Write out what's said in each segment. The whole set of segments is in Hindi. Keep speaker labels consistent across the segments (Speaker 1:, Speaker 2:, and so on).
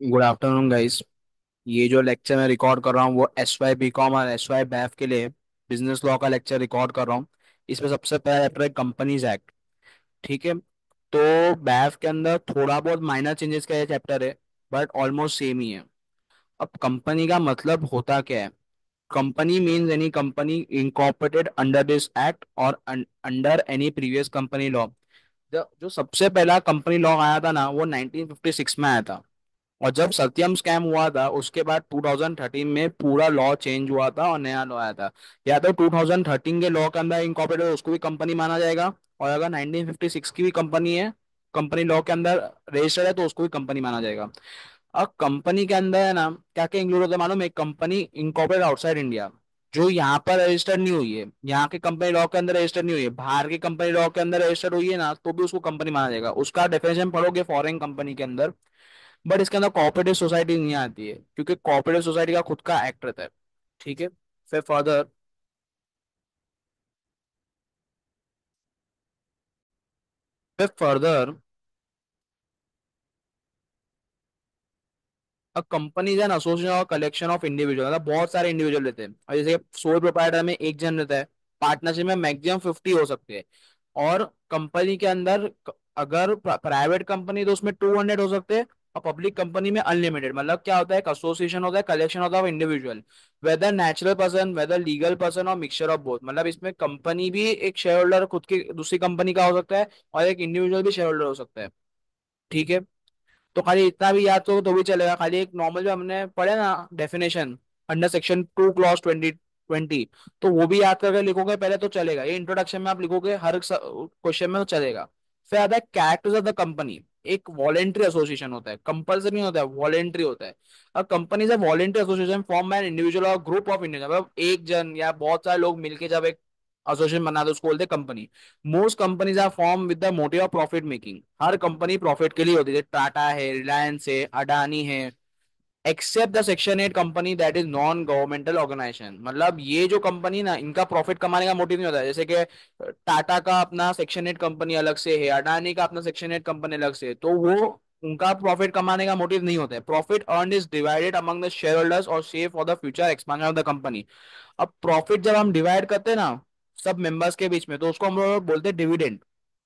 Speaker 1: Good afternoon guys. ये जो लेक्चर मैं रिकॉर्ड कर रहा हूँ वो एस वाई बी कॉम और एस वाई बैफ के लिए बिजनेस लॉ का लेक्चर रिकॉर्ड कर रहा हूँ। इसमें सबसे पहला चैप्टर है कंपनीज एक्ट। ठीक है। तो बैफ के अंदर थोड़ा बहुत माइनर चेंजेस का ये चैप्टर है, बट ऑलमोस्ट सेम ही है। अब कंपनी का मतलब होता क्या है? Company means any company incorporated under this act और under any previous company law. जो सबसे पहला कंपनी लॉ आया था ना, वो 1956 में आया था। और जब सत्यम स्कैम हुआ था उसके बाद 2013 में पूरा लॉ चेंज हुआ था और नया लॉ आया था। या तो 2013 के लॉ के अंदर इनकॉर्पोरेटेड उसको भी कंपनी माना जाएगा, और अगर 1956 की भी कंपनी है, कंपनी लॉ के अंदर रजिस्टर्ड है, तो उसको भी कंपनी माना जाएगा। अब कंपनी के अंदर है ना, क्या क्या इंक्लूड होता है मालूम है? एक कंपनी इनकॉर्पोरेटेड आउटसाइड इंडिया, जो यहाँ पर रजिस्टर्ड नहीं हुई है, यहाँ के कंपनी लॉ के अंदर रजिस्टर्ड नहीं हुई है, बाहर की कंपनी लॉ के अंदर रजिस्टर्ड हुई है ना, तो भी उसको कंपनी माना जाएगा। उसका डेफिनेशन पढ़ोगे फॉरेन कंपनी के अंदर। बट इसके अंदर कोऑपरेटिव सोसाइटी नहीं आती है, क्योंकि कोऑपरेटिव सोसाइटी का खुद का एक्ट रहता है। ठीक है। फिर फर्दर, फिर further, a company an association और कलेक्शन ऑफ इंडिविजुअल, मतलब बहुत सारे इंडिविजुअल रहते हैं। और जैसे सोल प्रोप्राइटर में एक जन रहता है, पार्टनरशिप में मैक्सिमम 50 हो सकते हैं। और कंपनी के अंदर अगर प्राइवेट कंपनी तो उसमें 200 हो सकते हैं, और पब्लिक कंपनी में अनलिमिटेड। मतलब क्या होता है? एक एसोसिएशन होता है, कलेक्शन होता है individual, whether natural person whether legal person और मिक्सचर ऑफ बोथ। मतलब इसमें कंपनी भी एक शेयर होल्डर खुद की दूसरी कंपनी का हो सकता है, और एक इंडिविजुअल भी शेयर होल्डर हो सकता है। ठीक है। तो खाली इतना भी याद करो तो भी चलेगा। खाली एक नॉर्मल जो हमने पढ़े ना डेफिनेशन, अंडर सेक्शन 2 क्लॉज 2020, तो वो भी याद करके लिखोगे पहले तो चलेगा। ये इंट्रोडक्शन में आप लिखोगे हर क्वेश्चन में तो चलेगा। फिर आता है कैरेक्टर्स ऑफ द कंपनी। एक वॉलेंट्री एसोसिएशन होता है, कंपल्सरी नहीं होता है, वॉलेंट्री होता है। अब कंपनी से voluntary association form by an individual और ग्रुप ऑफ इंडिविजुअल, मतलब एक जन या बहुत सारे लोग मिलके जब एक एसोसिएशन बना दो उसको बोलते हैं company. Most companies are form with the motive of profit making. हर कंपनी प्रॉफिट के लिए होती है, जैसे टाटा है, रिलायंस है, अडानी है। Except the section 8 company that is non governmental organisation. मतलब ये जो कंपनी ना, इनका प्रॉफिट कमाने का मोटिव नहीं होता है। जैसे कि टाटा का अपना सेक्शन 8 कंपनी अलग से है, अडानी का अपना सेक्शन 8 कंपनी अलग से है, तो वो उनका प्रॉफिट कमाने का मोटिव नहीं होता है। Profit earn is divided among the share holders और save for the future expansion of the company. अब प्रॉफिट जब हम डिवाइड करते हैं ना सब मेंबर्स के बीच में, तो उसको हम लोग बोलते हैं डिविडेंड।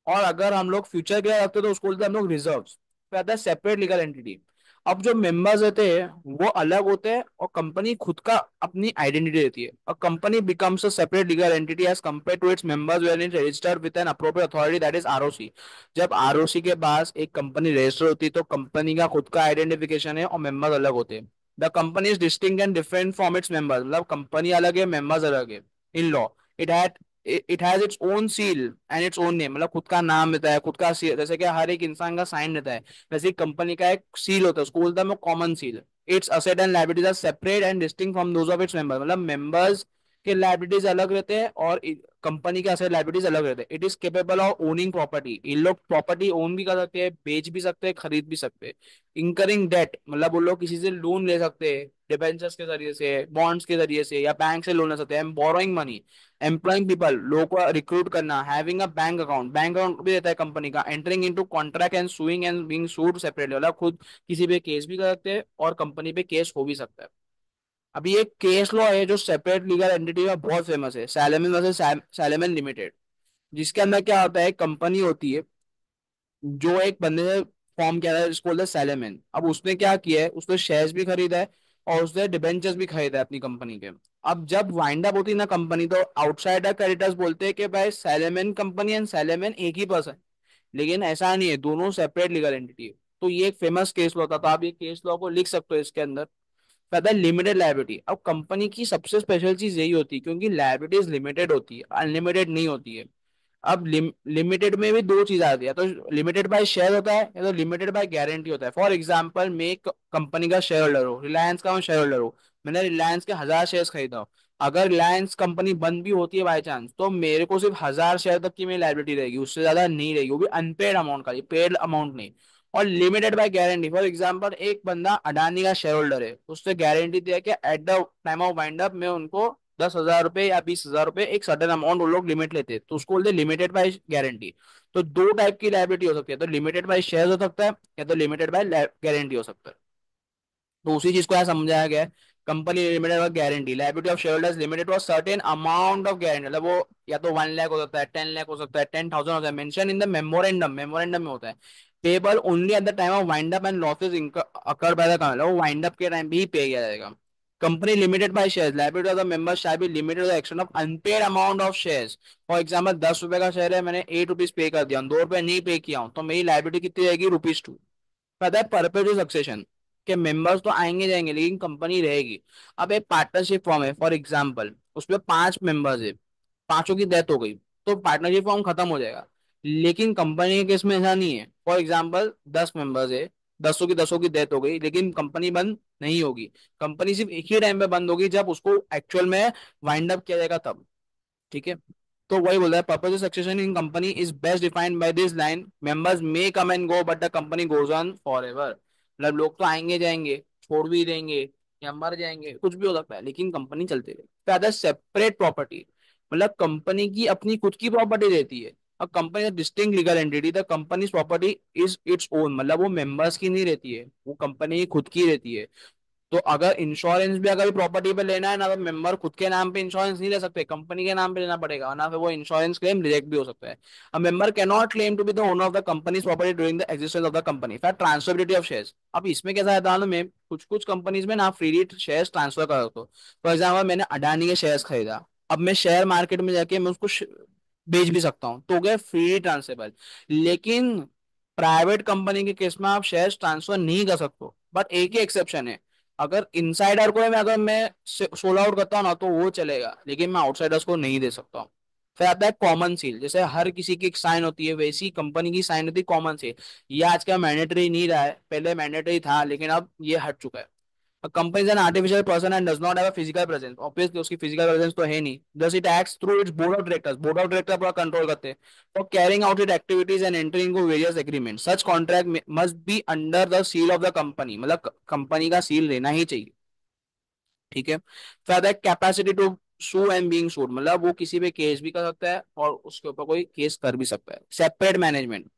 Speaker 1: और अगर हम लोग फ्यूचर के लिए रखते हैं तो उसको बोलते हैं हम लोग रिजर्व। फिर आता है सेपरेट लीगल एंटिटी। अब जो मेंबर्स रहते हैं वो अलग होते हैं, और कंपनी खुद का अपनी आइडेंटिटी रहती है। और company becomes a separate legal entity as compare to its members where it registered with an appropriate authority that is ROC. जब आरओसी के पास एक कंपनी रजिस्टर होती है तो कंपनी का खुद का आइडेंटिफिकेशन है और मेंबर्स अलग होते हैं। The company is distinct and different from its members, मतलब कंपनी अलग है, मेंबर्स अलग है। In law it had it has its own seal and its own name, मतलब खुद का नाम रहता है, खुद का सील। जैसे कि हर एक इंसान का साइन रहता है, वैसे कंपनी का एक सील होता है, उसको बोलता है common seal. Its asset and liabilities are separate and distinct from those of its members, मतलब मेंबर्स के लायबिलिटीज अलग रहते हैं और कंपनी के असेट लायबिलिटीज अलग रहते हैं। It is capable of owning property, इन लोग प्रॉपर्टी ओन भी कर सकते हैं, बेच भी सकते हैं, खरीद भी सकते हैं। इंकरिंग डेट, मतलब वो लोग किसी से लोन ले सकते हैं, डिबेंचर्स के जरिए से, बॉन्ड्स के जरिए से, या बैंक से लोन ले सकते हैं। बोरोइंग मनी, एम्प्लॉइंग पीपल, लोगों को रिक्रूट करना, having a bank account, bank account भी रहता है कंपनी का। Entering into contract and sewing and being sued separately, मतलब खुद किसी पे केस भी कर सकते हैं और कंपनी पे केस हो भी सकता है। अभी एक केस लॉ है जो सेपरेट लीगल एंटिटी में बहुत फेमस है, सैलेमन वर्सेस सैलेमन लिमिटेड। जिसके अंदर क्या होता है, कंपनी होती है जो एक बंदे ने फॉर्म किया था, इसको बोलते हैं सैलेमन। अब उसने क्या किया है, उसने शेयर्स भी खरीदा है और उसने डिबेंचर्स भी खरीदा है अपनी कंपनी के। अब जब वाइंड अप होती है ना कंपनी, तो आउटसाइडर क्रेडिटर्स बोलते हैं कि भाई सैलेमन कंपनी एंड सैलेमन एक ही पर्सन। लेकिन ऐसा नहीं है, दोनों सेपरेट लीगल एंटिटी है। तो ये एक फेमस केस लॉ था, तो आप ये केस लॉ को लिख सकते हो इसके अंदर। पता है लिमिटेड लायबिलिटी, अब कंपनी की सबसे स्पेशल चीज यही होती है, क्योंकि लायबिलिटीज लिमिटेड होती है, अनलिमिटेड नहीं होती है। अब लिमिटेड में भी दो चीज आती है, तो लिमिटेड बाय शेयर होता है या तो लिमिटेड बाय गारंटी होता है। फॉर एग्जांपल, मैं एक कंपनी का शेयर होल्डर हूँ, रिलायंस का मैं शेयर होल्डर हूँ। मैंने रिलायंस के 1000 शेयर खरीदा हूँ। अगर रिलायंस कंपनी बंद भी होती है बाय चांस, तो मेरे को सिर्फ 1000 शेयर तक की मेरी लायबिलिटी रहेगी, उससे ज्यादा नहीं रहेगी, वो भी अनपेड अमाउंट का, पेड अमाउंट नहीं। और limited by guarantee, for example एक बंदा अडानी का शेयर होल्डर है, उससे गारंटी दिया कि eight the time of wind up मैं उनको 10,000 रुपए या 20,000 रुपए एक सर्टेन अमाउंट वो लोग लिमिट लेते हैं, तो उसको बोलते हैं लिमिटेड बाय गारंटी। तो दो टाइप की लायबिलिटी हो सकती है, तो लिमिटेड बाय शेयर हो सकता है या तो लिमिटेड बाय गारंटी हो सकता है। तो उसी चीज को यहाँ समझाया गया है। कंपनी लिमिटेड और guarantee, liability of share holders limited to a certain amount of guarantee, मतलब वो या तो 1 लाख हो सकता है, 10 लाख हो सकता है, 10,000 हो सकता है, mention in the memorandum, memorandum में होता है। Payable only at the time of wind up and losses occur by the company, वो वाइंड अप के टाइम पे ही पे किया जाएगा। Company limited by shares, liability of the members shall be limited to the extent of unpaid amount of shares. For example 10 रुपए का शेयर है, मैंने 8 रुपीज पे कर दिया, 2 रुपए नहीं पे किया हूं, तो मेरी लायबिलिटी कितनी रहेगी, ₹2। पता है परपेचुअल सक्सेशन के मेंबर्स तो आएंगे जाएंगे लेकिन कंपनी रहेगी। अब एक पार्टनरशिप फॉर्म है फॉर एग्जांपल, उसमें 5 मेंबर्स है, पांचों की डेथ हो गई, तो पार्टनरशिप फॉर्म खत्म हो जाएगा। लेकिन कंपनी के केस में ऐसा नहीं है। फॉर एग्जांपल 10 मेंबर्स है, 10 की डेथ हो गई, लेकिन कंपनी बंद नहीं होगी। कंपनी सिर्फ एक ही टाइम पे बंद होगी जब उसको एक्चुअल में वाइंड अप किया जाएगा तब। ठीक है। तो वही बोल रहा है, purpose of succession in company is best defined by this line, members may come and go but the company goes on for ever. मतलब लोग तो आएंगे जाएंगे, छोड़ भी देंगे या मर जाएंगे, कुछ भी हो सकता है, लेकिन कंपनी चलती रहेगी। फिर आता है सेपरेट प्रॉपर्टी, मतलब कंपनी की अपनी खुद की प्रॉपर्टी रहती है। अब company distinct legal entity, the company property is its own, मतलब वो मेंबर्स की नहीं रहती है, वो कंपनी की खुद की रहती है। तो अगर इंश्योरेंस भी अगर प्रॉपर्टी पे लेना है ना, तो मेंबर खुद के नाम पे इंश्योरेंस नहीं ले सकते, कंपनी के नाम पे लेना पड़ेगा, वरना फिर वो इंश्योरेंस क्लेम रिजेक्ट भी हो सकता है। A member can not claim to be the owner of the company's property during the existence of the company for transferability of shares. अब इसमें कैसा है दान में, कुछ कुछ कंपनीज में ना फ्रीली शेयर्स ट्रांसफर कर दो। फॉर एग्जाम्पल मैंने अडानी के शेयर्स खरीदा, अब मैं शेयर मार्केट में जाके मैं उसको बेच भी सकता हूँ, तो हो गया फ्री ट्रांसफरेबल। लेकिन प्राइवेट कंपनी के केस में आप शेयर्स ट्रांसफर नहीं कर सकते। बट एक ही एक्सेप्शन है, अगर इनसाइडर को मैं अगर मैं सोल आउट करता हूँ ना तो वो चलेगा, लेकिन मैं आउटसाइडर्स को नहीं दे सकता हूँ। फिर आता है कॉमन सील, जैसे हर किसी की एक साइन होती है वैसी कंपनी की साइन होती है कॉमन सील। ये आज का मैंडेटरी नहीं रहा है, पहले मैंडेटरी था लेकिन अब ये हट चुका है। A company is an artificial person and does not have a physical presence. Obviously उसकी physical presence तो है नहीं। Thus it acts through its board of directors. Board of director पूरा control करते हैं। For carrying out its activities and entering into various agreements. Such contract must be under the seal of the company. मतलब कंपनी का सील रहना ही चाहिए। ठीक है। फिर आता है capacity to sue and being sued, मतलब वो किसी पे केस भी कर सकता है और उसके ऊपर कोई केस कर भी सकता है। सेपरेट मैनेजमेंट,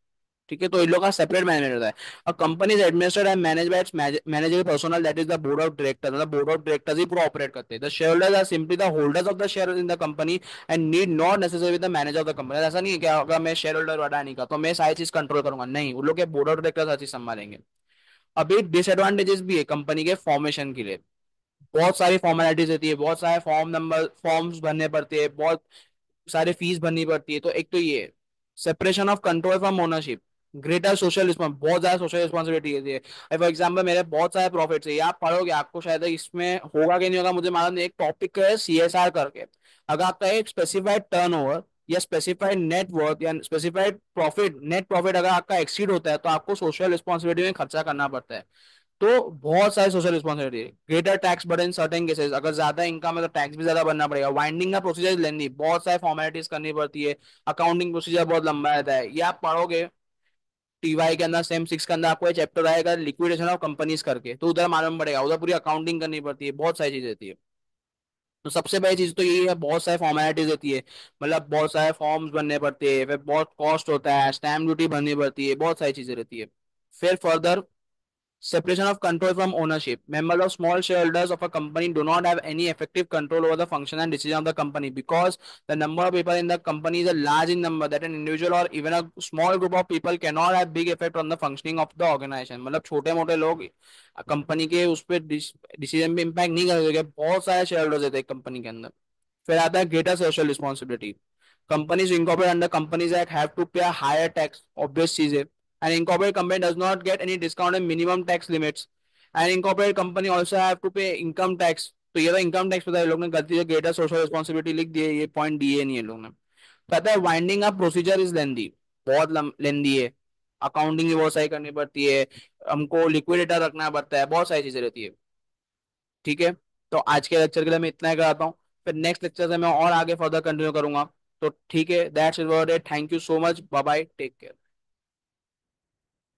Speaker 1: ठीक है, तो इन लोग का सेपरेट मैनेजर होता है। A company is administered and manage by its manager personal, that is the board of director, मतलब बोर्ड ऑफ डायरेक्टर्स ही पूरा ऑपरेट करते हैं। The share holders are simply the holders of the share in the company and need not necessary the manager of the company. ऐसा नहीं है कि अगर मैं शेयर होल्डर अडानी का तो मैं सारी चीज कंट्रोल करूंगा, नहीं, उन लोग के बोर्ड ऑफ डायरेक्टर्स हर चीज संभालेंगे। अभी डिसएडवांटेजेस भी है कंपनी के फॉर्मेशन के लिए। बहुत सारी फॉर्मेलिटीज रहती है, बहुत सारे फॉर्म्स भरने पड़ते हैं, बहुत सारे फीस भरनी पड़ती है। तो एक तो ये separation of control from ownership, greater social response, बहुत ज्यादा सोशल रिस्पॉन्सिबिलिटी है। फॉर एग्जाम्पल मेरे बहुत सारे प्रॉफिट्स है, ये आप पढ़ोगे आपको शायद इसमें होगा कि नहीं होगा मुझे मालूम नहीं, एक टॉपिक है CSR करके। अगर आपका एक स्पेसिफाइड टर्नओवर या स्पेसिफाइड नेटवर्थ या स्पेसिफाइड प्रॉफिट, नेट प्रॉफिट अगर आपका एक्सीड होता है तो आपको सोशल रिस्पॉन्सिबिलिटी में खर्चा करना पड़ता है। तो बहुत सारे social responsibility, greater tax burden certain cases, अगर ज्यादा इनकम है तो टैक्स भी ज्यादा भरना पड़ेगा। वाइंडिंग का प्रोसीजर लेंदी, बहुत सारे फॉर्मेलिटीज करनी पड़ती है। अकाउंटिंग प्रोसीजर बहुत लंबा रहता है, ये आप पढ़ोगे TY के अंदर, सेम 6 के अंदर आपको एक चैप्टर आएगा लिक्विडेशन ऑफ कंपनीज करके, तो उधर मालूम पड़ेगा, उधर पूरी अकाउंटिंग करनी पड़ती है, बहुत सारी चीज रहती है। तो सबसे बड़ी चीज तो यही है, बहुत सारे फॉर्मेलिटीज रहती है, मतलब बहुत सारे फॉर्म्स भरने पड़ते हैं, फिर बहुत कॉस्ट होता है, स्टैम्प ड्यूटी भरनी पड़ती है, बहुत सारी चीजें रहती है। फिर further separation of control from ownership. Members of small shareholders of a company do not have any effective control over the function and decision of the company because the number of people in the company is a large in number that an individual or even a small group of people cannot have big effect on the functioning of the organization. मतलब छोटे मोटे लोग कंपनी के उस पर डिसीजन पे इम्पैक्ट नहीं कर सकते, बहुत सारे शेयर होल्डर्स रहते हैं कंपनी के अंदर। फिर आता है greater social responsibility. Companies incorporated under Companies Act have to pay a higher tax, obvious चीज है। An incorporated company does not get any discount in minimum tax limits. An incorporated company also have to pay income tax. तो ये तो इनकम टैक्स पता है, लोग ने गलती से ग्रेटर सोशल रिस्पॉन्सिबिलिटी लिख दी है, ये पॉइंट दिए नहीं है लोग ने। पता है winding up procedure is lengthy, बहुत लेंदी है। अकाउंटिंग भी बहुत सारी करनी पड़ती है, हमको लिक्विडेटर रखना पड़ता है, बहुत सारी चीजें रहती है। ठीक है। तो आज के लेक्चर के लिए मैं इतना ही कराता हूँ, फिर नेक्स्ट लेक्चर से मैं और आगे फर्दर कंटिन्यू करूंगा। तो ठीक है, that's it, thank you so much, bye bye, take care.